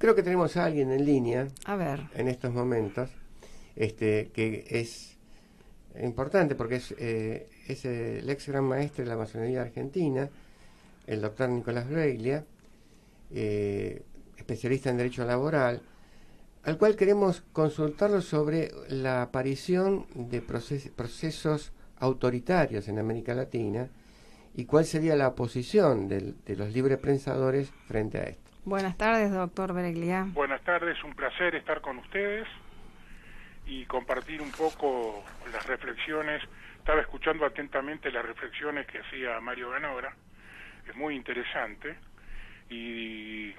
Creo que tenemos a alguien en línea A ver. en estos momentos, que es importante porque es el ex gran maestre de la masonería argentina, el doctor Nicolás Breglia, especialista en derecho laboral, al cual queremos consultarlo sobre la aparición de procesos autoritarios en América Latina y cuál sería la posición de los libreprensadores frente a esto. Buenas tardes, doctor Breglia. Buenas tardes, un placer estar con ustedes y compartir un poco las reflexiones. Estaba escuchando atentamente las reflexiones que hacía Mario Ganora, es muy interesante, y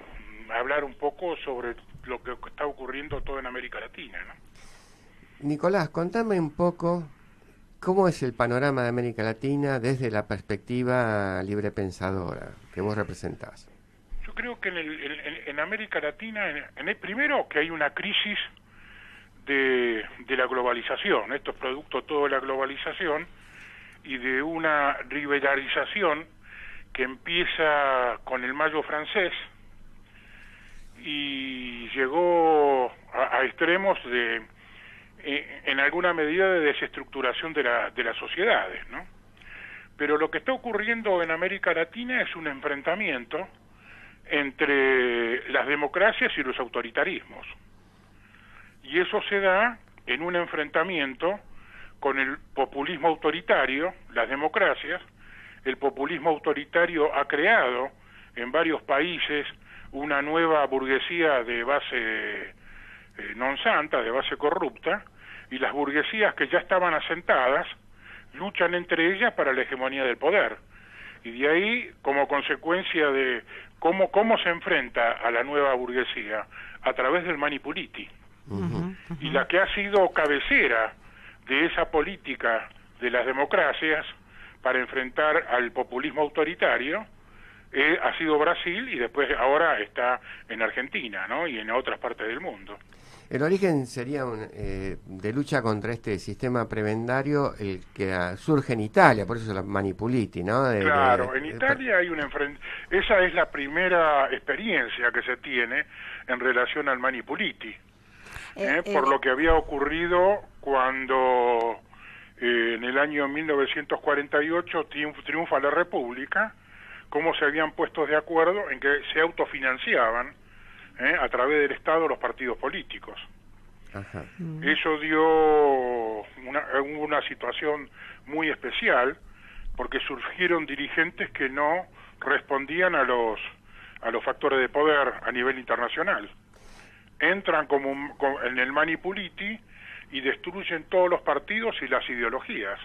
hablar un poco sobre lo que está ocurriendo todo en América Latina, ¿no? Nicolás, contame un poco cómo es el panorama de América Latina desde la perspectiva librepensadora que vos representás. Yo creo que en América Latina, primero que hay una crisis de la globalización. Esto es producto todo de la globalización y de una liberalización que empieza con el Mayo francés y llegó a extremos en alguna medida de desestructuración de las sociedades, ¿no? Pero lo que está ocurriendo en América Latina es un enfrentamiento entre las democracias y los autoritarismos. Y eso se da en un enfrentamiento con el populismo autoritario, las democracias. El populismo autoritario ha creado en varios países una nueva burguesía de base non santa, de base corrupta, y las burguesías que ya estaban asentadas luchan entre ellas para la hegemonía del poder. Y de ahí, como consecuencia de cómo se enfrenta a la nueva burguesía, a través del manipuliti. Y la que ha sido cabecera de esa política de las democracias para enfrentar al populismo autoritario ha sido Brasil, y después ahora está en Argentina, ¿no? Y en otras partes del mundo. El origen sería de lucha contra este sistema prebendario, el que surge en Italia, por eso es la manipuliti, ¿no? Claro, en Italia hay esa es la primera experiencia que se tiene en relación al manipuliti, por lo que había ocurrido cuando en el año 1948 triunfa la República, cómo se habían puesto de acuerdo en que se autofinanciaban a través del Estado los partidos políticos. Ajá. Eso dio una situación muy especial, porque surgieron dirigentes que no respondían a los factores de poder a nivel internacional. Entran en el manipuliti y destruyen todos los partidos y las ideologías.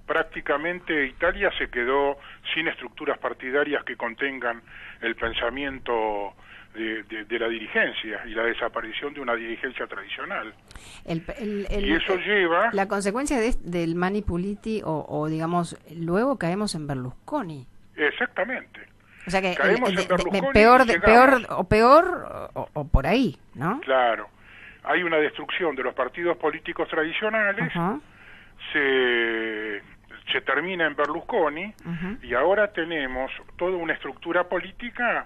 Prácticamente Italia se quedó sin estructuras partidarias que contengan el pensamiento de la dirigencia y la desaparición de una dirigencia tradicional. Y eso lleva... La consecuencia del manipuliti o digamos, luego caemos en Berlusconi. Exactamente. O sea que caemos en Berlusconi peor o por ahí, ¿no? Claro. Hay una destrucción de los partidos políticos tradicionales, se termina en Berlusconi, y ahora tenemos toda una estructura política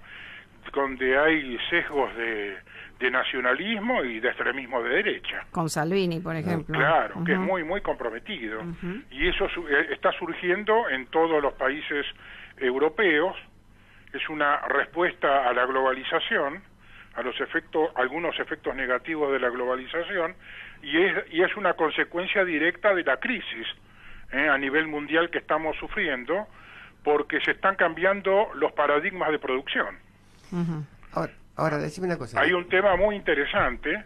donde hay sesgos de nacionalismo y de extremismo de derecha. Con Salvini, por ejemplo. Claro, que es muy, muy comprometido. Y eso está surgiendo en todos los países europeos. Es una respuesta a la globalización, a algunos efectos negativos de la globalización, y es una consecuencia directa de la crisis a nivel mundial que estamos sufriendo, porque se están cambiando los paradigmas de producción. Ahora, decime una cosa. Hay un tema muy interesante.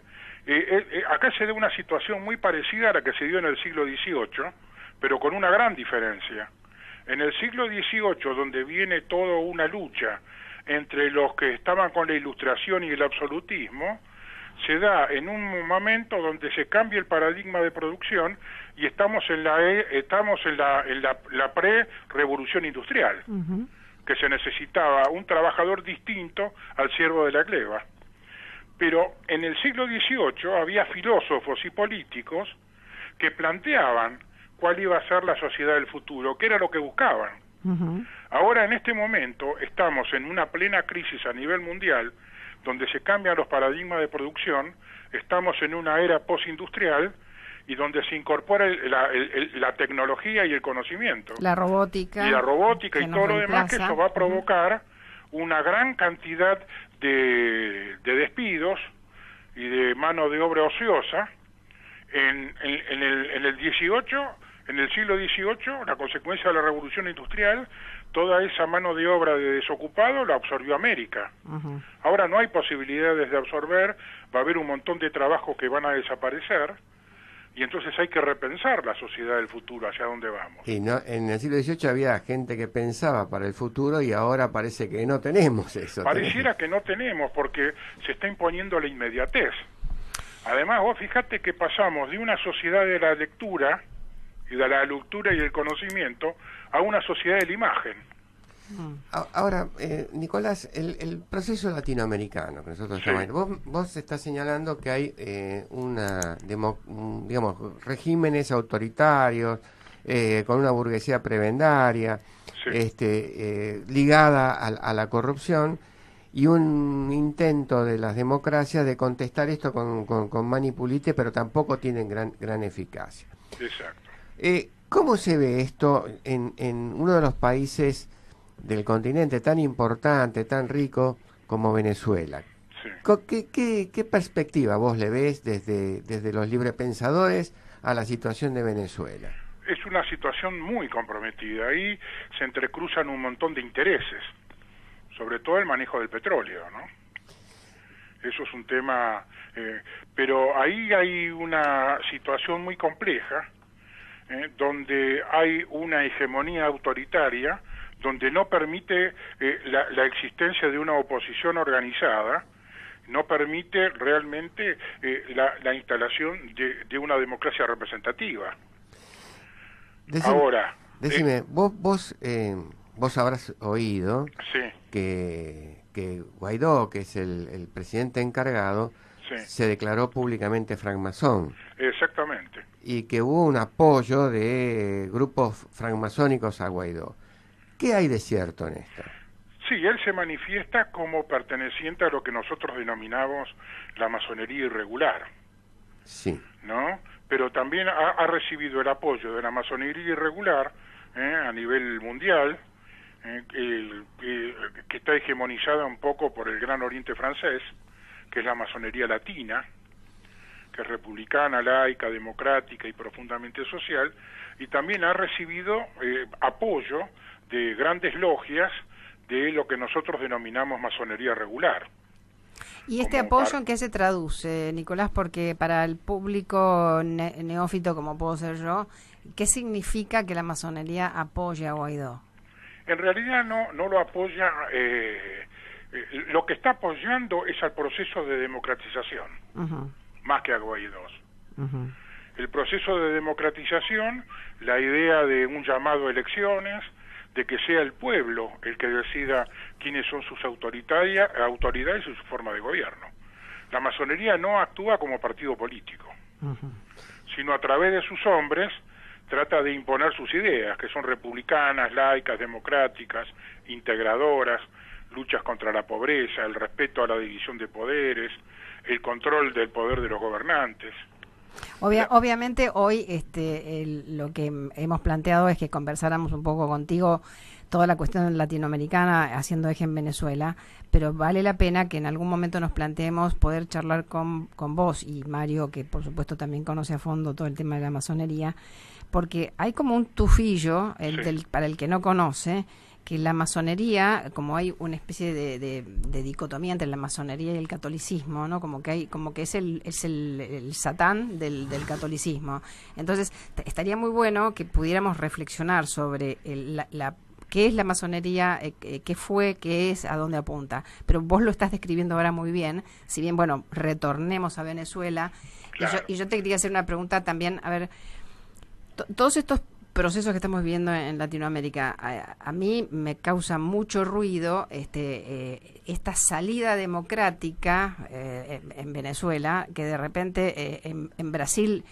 Acá se da una situación muy parecida a la que se dio en el siglo XVIII, pero con una gran diferencia. En el siglo XVIII, donde viene toda una lucha entre los que estaban con la Ilustración y el absolutismo, se da en un momento donde se cambia el paradigma de producción y estamos en la pre-revolución industrial, que se necesitaba un trabajador distinto al siervo de la gleba. Pero en el siglo XVIII había filósofos y políticos que planteaban cuál iba a ser la sociedad del futuro, qué era lo que buscaban. Ahora, en este momento, estamos en una plena crisis a nivel mundial, donde se cambian los paradigmas de producción, estamos en una era postindustrial y donde se incorpora la tecnología y el conocimiento. La robótica. Y la robótica y todo lo demás, que eso va a provocar una gran cantidad de despidos y de mano de obra ociosa. En el 18, en el siglo XVIII, la consecuencia de la revolución industrial, toda esa mano de obra de desocupado la absorbió América. Ahora no hay posibilidades de absorber, va a haber un montón de trabajos que van a desaparecer, y entonces hay que repensar la sociedad del futuro, hacia dónde vamos. Y no, en el siglo XVIII había gente que pensaba para el futuro y ahora parece que no tenemos eso. Pareciera que no tenemos, porque se está imponiendo la inmediatez. Además, vos fijate que pasamos de una sociedad de la lectura y de la lectura y el conocimiento a una sociedad de la imagen. Ahora, Nicolás, el proceso latinoamericano que nosotros llamamos, vos estás señalando que hay digamos, regímenes autoritarios con una burguesía prebendaria, ligada a la corrupción, y un intento de las democracias de contestar esto con manipulite, pero tampoco tienen gran eficacia. Exacto. ¿Cómo se ve esto en uno de los países del continente tan importante, tan rico como Venezuela? Sí. ¿Qué perspectiva vos le ves desde los librepensadores a la situación de Venezuela? Es una situación muy comprometida. Ahí se entrecruzan un montón de intereses, sobre todo el manejo del petróleo, ¿no? Eso es un tema, pero ahí hay una situación muy compleja, donde hay una hegemonía autoritaria, donde no permite la existencia de una oposición organizada, no permite realmente la instalación de una democracia representativa. Decime, vos habrás oído que Guaidó, que es el presidente encargado, se declaró públicamente francmasón. Exactamente. Y que hubo un apoyo de grupos francmasónicos a Guaidó. ¿Qué hay de cierto en esto? Sí, él se manifiesta como perteneciente a lo que nosotros denominamos la masonería irregular. Sí. ¿No? Pero también ha recibido el apoyo de la masonería irregular a nivel mundial, que está hegemonizada un poco por el Gran Oriente francés, que es la masonería latina, que es republicana, laica, democrática y profundamente social, y también ha recibido apoyo de grandes logias de lo que nosotros denominamos masonería regular. ¿Y este apoyo en qué se traduce, Nicolás? Porque para el público neófito, como puedo ser yo, ¿qué significa que la masonería apoye a Guaidó? En realidad no lo apoya, lo que está apoyando es al proceso de democratización, más que a Guaidó. El proceso de democratización, la idea de un llamado a elecciones, de que sea el pueblo el que decida quiénes son sus autoridades y su forma de gobierno. La masonería no actúa como partido político, sino a través de sus hombres trata de imponer sus ideas, que son republicanas, laicas, democráticas, integradoras, luchas contra la pobreza, el respeto a la división de poderes, el control del poder de los gobernantes. Obviamente hoy lo que hemos planteado es que conversáramos un poco contigo toda la cuestión latinoamericana haciendo eje en Venezuela, pero vale la pena que en algún momento nos planteemos poder charlar con vos y Mario, que por supuesto también conoce a fondo todo el tema de la masonería, porque hay como un tufillo para el que no conoce, que la masonería, como hay una especie de dicotomía entre la masonería y el catolicismo, ¿no? Como que es el satán del catolicismo. Entonces, estaría muy bueno que pudiéramos reflexionar sobre qué es la masonería, qué fue, qué es, a dónde apunta. Pero vos lo estás describiendo ahora muy bien. Si bien, bueno, retornemos a Venezuela. Claro. Y yo te quería hacer una pregunta también, a ver, todos estos procesos que estamos viviendo en Latinoamérica, a mí me causa mucho ruido esta salida democrática en Venezuela, que de repente en Brasil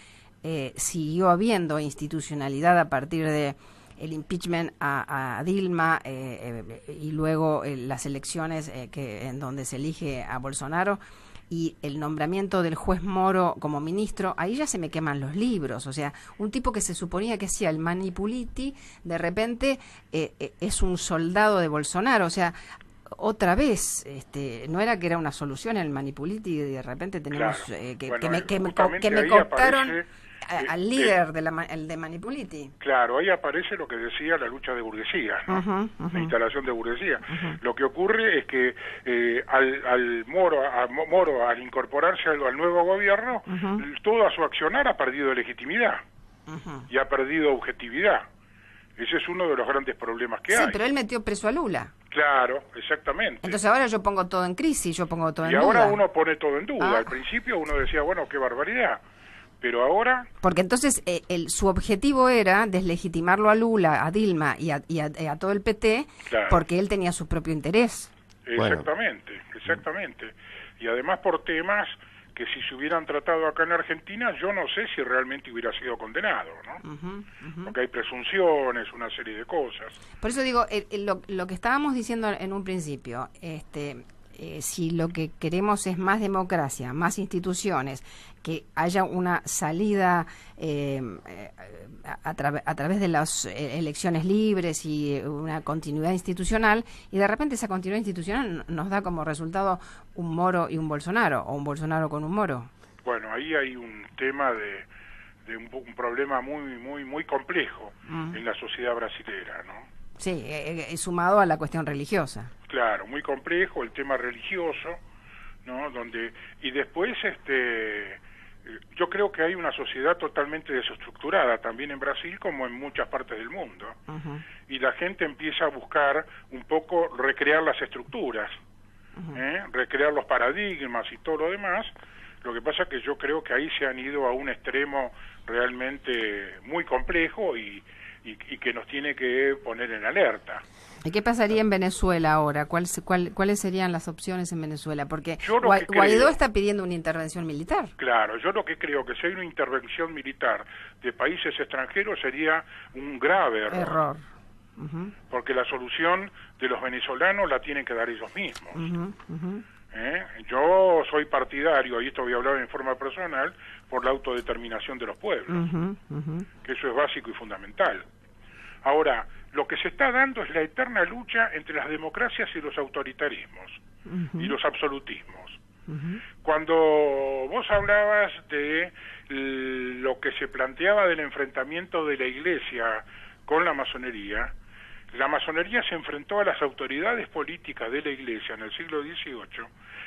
siguió habiendo institucionalidad a partir de el impeachment a Dilma y luego las elecciones en donde se elige a Bolsonaro y el nombramiento del juez Moro como ministro, ahí ya se me queman los libros. O sea, un tipo que se suponía que hacía el manipuliti, de repente es un soldado de Bolsonaro. O sea, otra vez, no era que era una solución el manipuliti, y de repente tenemos que me cooptaron al líder de Manipuliti. Claro, ahí aparece lo que decía la lucha de burguesía, ¿no? La instalación de burguesía. Lo que ocurre es que Moro, al incorporarse al nuevo gobierno, toda su accionar ha perdido legitimidad y ha perdido objetividad. Ese es uno de los grandes problemas que hay. Sí, pero él metió preso a Lula. Claro, exactamente. Entonces ahora yo pongo todo en crisis, yo pongo todo en duda. Y ahora uno pone todo en duda. Al principio uno decía, bueno, qué barbaridad. Pero ahora... Porque entonces su objetivo era deslegitimarlo a Lula, a Dilma y a todo el PT, claro, porque él tenía su propio interés. Exactamente, exactamente. Y además por temas que si se hubieran tratado acá en Argentina, yo no sé si realmente hubiera sido condenado, ¿no? Porque hay presunciones, una serie de cosas. Por eso digo, lo que estábamos diciendo en un principio, si lo que queremos es más democracia, más instituciones, que haya una salida a través de las elecciones libres y una continuidad institucional, y de repente esa continuidad institucional nos da como resultado un Moro y un Bolsonaro, o un Bolsonaro con un Moro. Bueno, ahí hay un tema de un problema muy complejo en la sociedad brasilera, ¿no? Sí, sumado a la cuestión religiosa. Claro, muy complejo el tema religioso, ¿no? Y después yo creo que hay una sociedad totalmente desestructurada, también en Brasil como en muchas partes del mundo. Y la gente empieza a buscar un poco recrear las estructuras, recrear los paradigmas y todo lo demás. Lo que pasa es que yo creo que ahí se han ido a un extremo realmente muy complejo y que nos tiene que poner en alerta. ¿Y qué pasaría en Venezuela ahora? ¿Cuáles serían las opciones en Venezuela? Porque Guaidó está pidiendo una intervención militar. Claro, yo lo que creo que si hay una intervención militar de países extranjeros sería un grave error. Porque la solución de los venezolanos la tienen que dar ellos mismos. Yo soy partidario, y esto voy a hablar en forma personal, por la autodeterminación de los pueblos, que eso es básico y fundamental. Ahora, lo que se está dando es la eterna lucha entre las democracias y los autoritarismos y los absolutismos. Cuando vos hablabas de lo que se planteaba del enfrentamiento de la Iglesia con la masonería se enfrentó a las autoridades políticas de la Iglesia en el siglo XVIII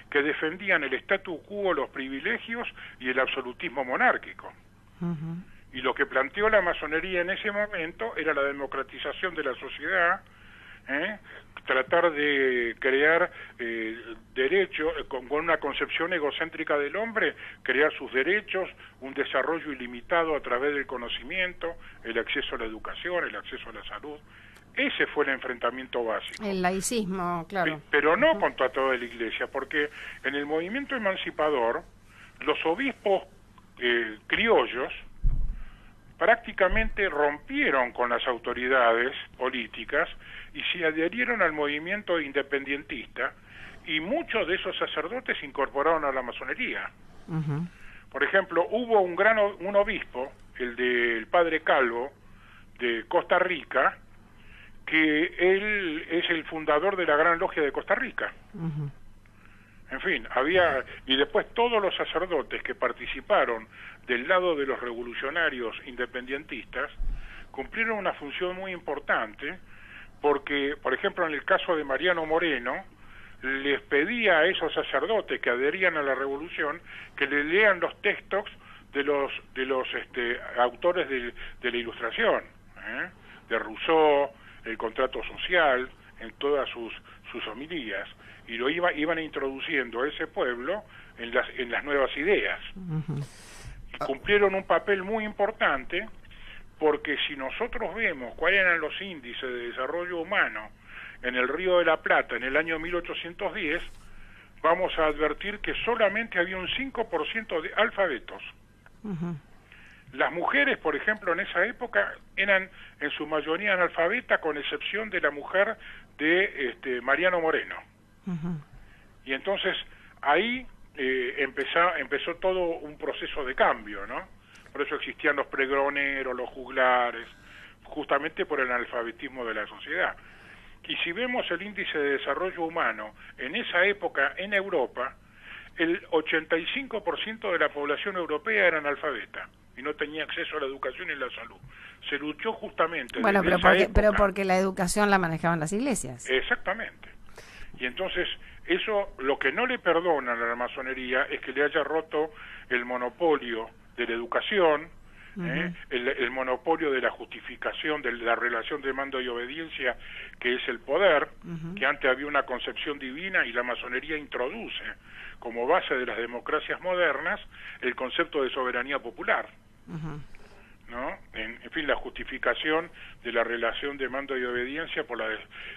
que defendían el statu quo, los privilegios y el absolutismo monárquico. Y lo que planteó la masonería en ese momento era la democratización de la sociedad, tratar de crear derechos, con una concepción egocéntrica del hombre, crear sus derechos, un desarrollo ilimitado a través del conocimiento, el acceso a la educación, el acceso a la salud. Ese fue el enfrentamiento básico. El laicismo, claro. Pero no contra toda la Iglesia, porque en el movimiento emancipador, los obispos criollos prácticamente rompieron con las autoridades políticas y se adherieron al movimiento independientista, y muchos de esos sacerdotes se incorporaron a la masonería. Por ejemplo, hubo un obispo, el del padre Calvo, de Costa Rica, que él es el fundador de la Gran Logia de Costa Rica. En fin, y después todos los sacerdotes que participaron del lado de los revolucionarios independentistas cumplieron una función muy importante, porque, por ejemplo, en el caso de Mariano Moreno, les pedía a esos sacerdotes que adherían a la revolución que le lean los textos de los autores de la Ilustración, de Rousseau, el contrato social, en todas sus homilías, y lo iban introduciendo a ese pueblo en las nuevas ideas. Y cumplieron un papel muy importante, porque si nosotros vemos cuáles eran los índices de desarrollo humano en el Río de la Plata en el año 1810, vamos a advertir que solamente había un 5% de alfabetos. Las mujeres, por ejemplo, en esa época eran en su mayoría analfabetas, con excepción de la mujer de Mariano Moreno. Y entonces ahí empezó todo un proceso de cambio, ¿no? Por eso existían los pregoneros, los juglares, justamente por el analfabetismo de la sociedad. Y si vemos el índice de desarrollo humano en esa época en Europa, el 85% de la población europea era analfabeta y no tenía acceso a la educación y la salud. Se luchó justamente... Bueno, pero porque la educación la manejaban las iglesias. Exactamente. Y entonces, eso lo que no le perdonan a la masonería es que le haya roto el monopolio de la educación, el monopolio de la justificación de la relación de mando y obediencia, que es el poder, que antes había una concepción divina y la masonería introduce como base de las democracias modernas el concepto de soberanía popular, ¿no? En fin, la justificación de la relación de mando y obediencia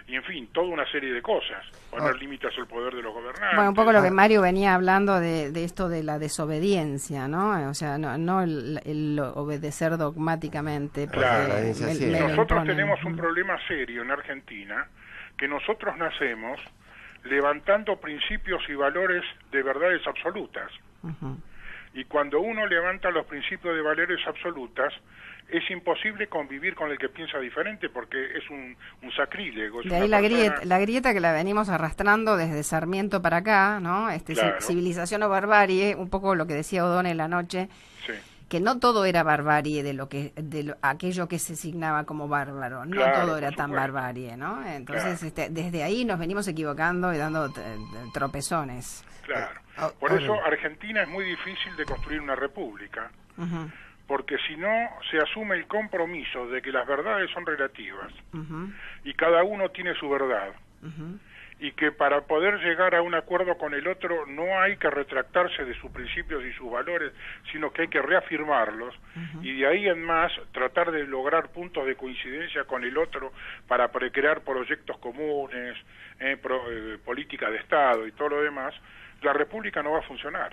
y en fin, toda una serie de cosas, poner límites al poder de los gobernantes. Bueno, un poco lo que Mario venía hablando de esto de la desobediencia, ¿no? O sea, no el obedecer dogmáticamente. Claro. Nosotros tenemos un problema serio en Argentina, que nosotros nacemos levantando principios y valores de verdades absolutas. Y cuando uno levanta los principios de valores absolutas, es imposible convivir con el que piensa diferente, porque es un sacrílego. De ahí la grieta que la venimos arrastrando desde Sarmiento para acá, ¿no? Claro. Civilización o barbarie, un poco lo que decía O'Donnell anoche, sí, que no todo era barbarie aquello que se signaba como bárbaro, no claro, todo era tan barbarie, ¿no? Entonces, desde ahí nos venimos equivocando y dando tropezones. Claro. Por eso Argentina es muy difícil de construir una república, porque si no se asume el compromiso de que las verdades son relativas y cada uno tiene su verdad, y que para poder llegar a un acuerdo con el otro no hay que retractarse de sus principios y sus valores, sino que hay que reafirmarlos, y de ahí en más tratar de lograr puntos de coincidencia con el otro para crear proyectos comunes, política de Estado y todo lo demás. La república no va a funcionar.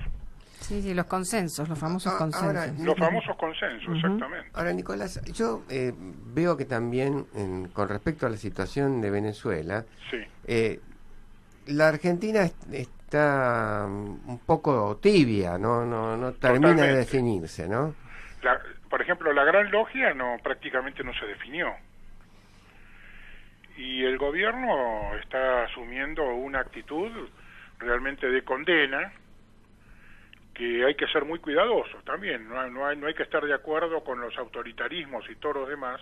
Sí, los consensos, los famosos consensos. Ahora, los famosos consensos, exactamente. Ahora, Nicolás, yo veo que también, con respecto a la situación de Venezuela, sí, la Argentina está un poco tibia, no termina de definirse, ¿no? Por ejemplo, la Gran Logia prácticamente no se definió. Y el gobierno está asumiendo una actitud realmente de condena, que hay que ser muy cuidadosos también, no hay que estar de acuerdo con los autoritarismos y todos los demás,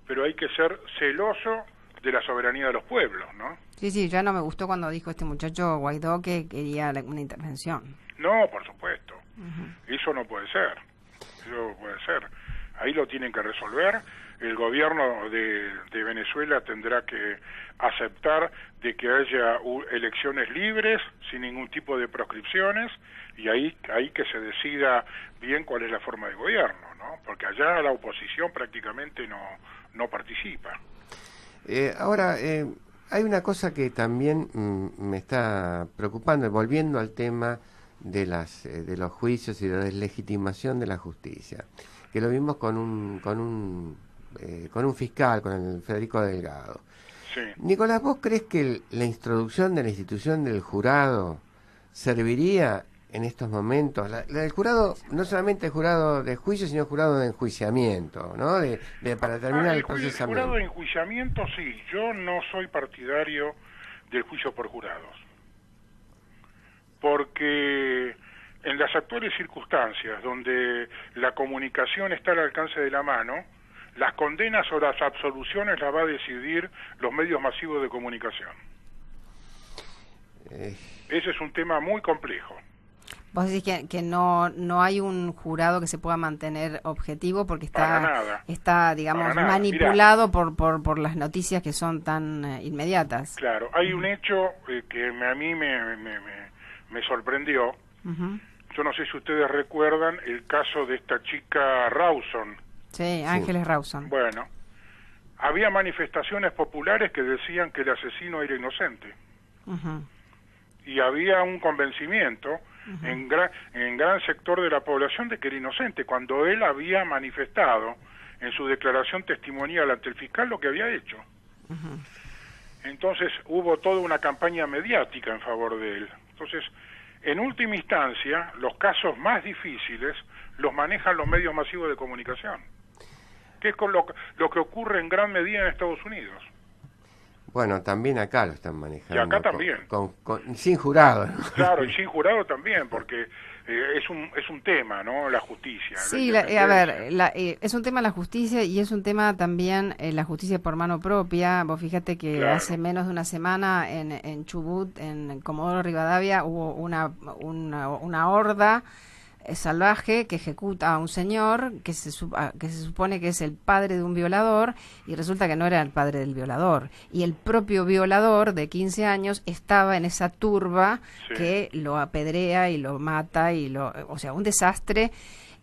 pero hay que ser celoso de la soberanía de los pueblos, ¿no? Sí, ya no me gustó cuando dijo este muchacho Guaidó que quería una intervención. No, por supuesto, eso no puede ser, ahí lo tienen que resolver. El gobierno de Venezuela tendrá que aceptar de que haya elecciones libres, sin ningún tipo de proscripciones, y ahí que se decida bien cuál es la forma de gobierno, ¿no? Porque allá la oposición prácticamente no participa. Ahora, hay una cosa que también me está preocupando, volviendo al tema de los juicios y de la deslegitimación de la justicia, que lo vimos con un fiscal, con el Federico Delgado. Sí. Nicolás, ¿vos crees que la introducción de la institución del jurado serviría en estos momentos? La del jurado, no solamente el jurado de juicio, sino el jurado de enjuiciamiento, ¿no? Para terminar el procesamiento. El jurado de enjuiciamiento, sí. Yo no soy partidario del juicio por jurados. Porque en las actuales circunstancias, donde la comunicación está al alcance de la mano, las condenas o las absoluciones las va a decidir los medios masivos de comunicación. Ese es un tema muy complejo. Vos decís que no hay un jurado que se pueda mantener objetivo porque está digamos, manipulado por las noticias que son tan inmediatas. Claro, hay un hecho que a mí me sorprendió. Yo no sé si ustedes recuerdan el caso de esta chica Rawson. Sí, Ángeles Rawson. Bueno, había manifestaciones populares que decían que el asesino era inocente. Y había un convencimiento en gran sector de la población de que era inocente, cuando él había manifestado en su declaración testimonial ante el fiscal lo que había hecho. Entonces hubo toda una campaña mediática en favor de él. Entonces, en última instancia, los casos más difíciles los manejan los medios masivos de comunicación, que es con lo que ocurre en gran medida en Estados Unidos. Bueno, también acá lo están manejando. Y acá también. Sin jurado, ¿no? Claro, y sin jurado también, porque es un tema, ¿no? La justicia. Sí, a ver, es un tema la justicia y es un tema también la justicia por mano propia. Vos fíjate que hace menos de una semana en Chubut, en Comodoro Rivadavia, hubo una horda salvaje que ejecuta a un señor que se supone que es el padre de un violador y resulta que no era el padre del violador y el propio violador de 15 años estaba en esa turba que lo apedrea y lo mata o sea, un desastre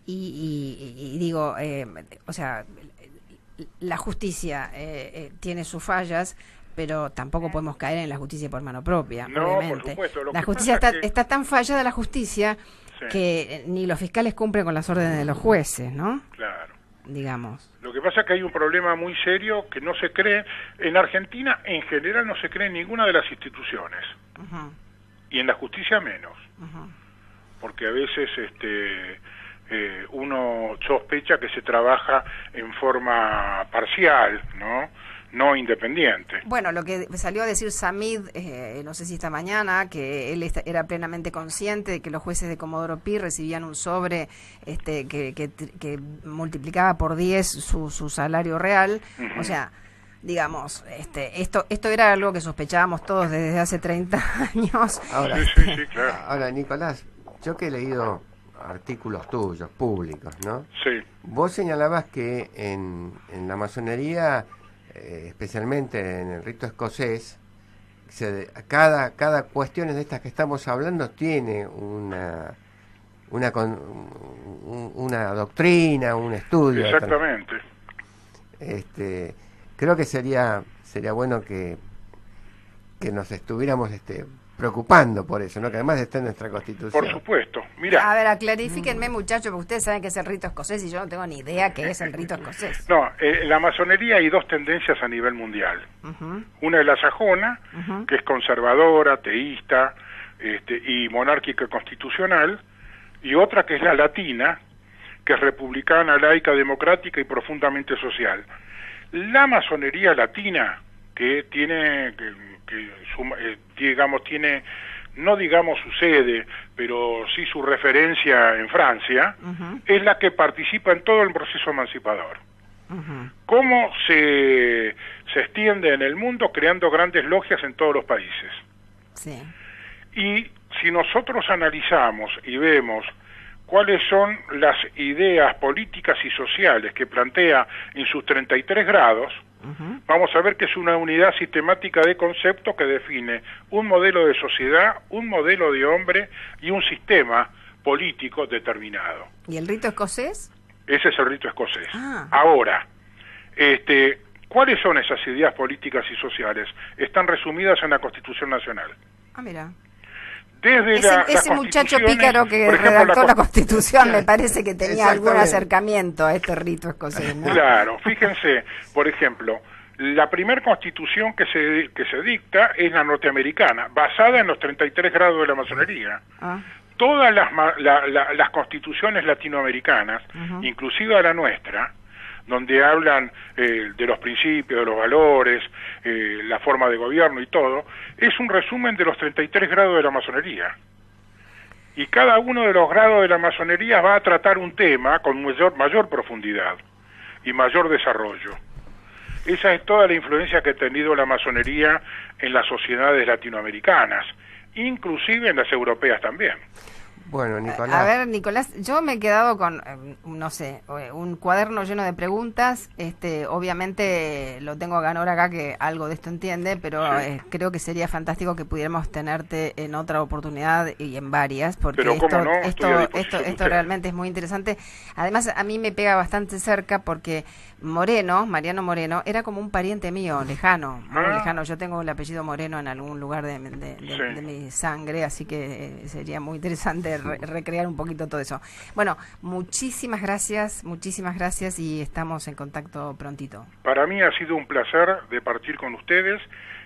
y digo, o sea, la justicia tiene sus fallas, pero tampoco podemos caer en la justicia por mano propia, obviamente. Por supuesto. La justicia está tan fallada la justicia que ni los fiscales cumplen con las órdenes de los jueces, ¿no? Claro. Digamos. Lo que pasa es que hay un problema muy serio que no se cree, en Argentina en general no se cree en ninguna de las instituciones, y en la justicia menos, porque a veces uno sospecha que se trabaja en forma parcial, no independiente. Bueno, lo que salió a decir Samid, no sé si esta mañana, que él era plenamente consciente de que los jueces de Comodoro Pi recibían un sobre que multiplicaba por 10 su salario real. O sea, digamos, esto era algo que sospechábamos todos desde hace 30 años. Ahora, sí, claro. Ahora, Nicolás, yo que he leído artículos tuyos, públicos, ¿no? Sí. Vos señalabas que en la masonería, especialmente en el rito escocés, cada cuestión de estas que estamos hablando tiene una doctrina, un estudio. Exactamente. Creo que sería bueno que nos estuviéramos preocupando por eso, ¿no? Que además está en nuestra Constitución. Por supuesto. Mira. A ver, clarifíquenme, muchachos, porque ustedes saben que es el rito escocés y yo no tengo ni idea qué es el rito escocés. No, en la masonería hay dos tendencias a nivel mundial. Una es la sajona, que es conservadora, teísta, y monárquica constitucional, y otra que es la latina, que es republicana, laica, democrática y profundamente social. La masonería latina, que tiene no digamos su sede, pero sí su referencia en Francia, es la que participa en todo el proceso emancipador. ¿Cómo se extiende en el mundo creando grandes logias en todos los países? Sí. Y si nosotros analizamos y vemos cuáles son las ideas políticas y sociales que plantea en sus 33 grados, vamos a ver que es una unidad sistemática de conceptos que define un modelo de sociedad, un modelo de hombre y un sistema político determinado. ¿Y el rito escocés? Ese es el rito escocés. Ahora, ¿cuáles son esas ideas políticas y sociales? Están resumidas en la Constitución Nacional. Mira. Desde ese muchacho pícaro que redactó la Constitución me parece que tenía algún acercamiento a este rito escocés, ¿no? Claro, fíjense, por ejemplo, la primera Constitución que se dicta es la norteamericana, basada en los 33 grados de la masonería. Todas las constituciones latinoamericanas, inclusive la nuestra, donde hablan de los principios, de los valores, la forma de gobierno y todo, es un resumen de los 33 grados de la masonería. Y cada uno de los grados de la masonería va a tratar un tema con mayor profundidad y mayor desarrollo. Esa es toda la influencia que ha tenido la masonería en las sociedades latinoamericanas, inclusive en las europeas también. Bueno, Nicolás. A ver, Nicolás, yo me he quedado con, no sé, un cuaderno lleno de preguntas. Obviamente lo tengo a Ganor acá, que algo de esto entiende, pero Sí. creo que sería fantástico que pudiéramos tenerte en otra oportunidad y en varias, porque Pero cómo no, estoy a esto disposición de ustedes. realmente es muy interesante. Además, a mí me pega bastante cerca porque Mariano Moreno, era como un pariente mío, lejano, muy lejano. Yo tengo el apellido Moreno en algún lugar de mi sangre, así que sería muy interesante recrear un poquito todo eso. Bueno, muchísimas gracias y estamos en contacto prontito. Para mí ha sido un placer de partir con ustedes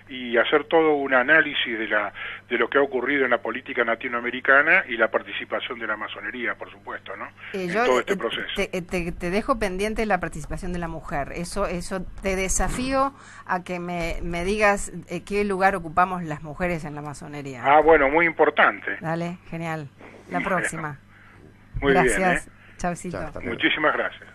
y hacer todo un análisis de lo que ha ocurrido en la política latinoamericana y la participación de la masonería, por supuesto, ¿no? En todo este proceso. Te dejo pendiente la participación de la mujer. Eso te desafío a que me digas qué lugar ocupamos las mujeres en la masonería. Ah, bueno, muy importante. Dale, genial. La próxima. Muy Gracias. bien, Chaucito. Chao, hasta luego. Muchísimas gracias.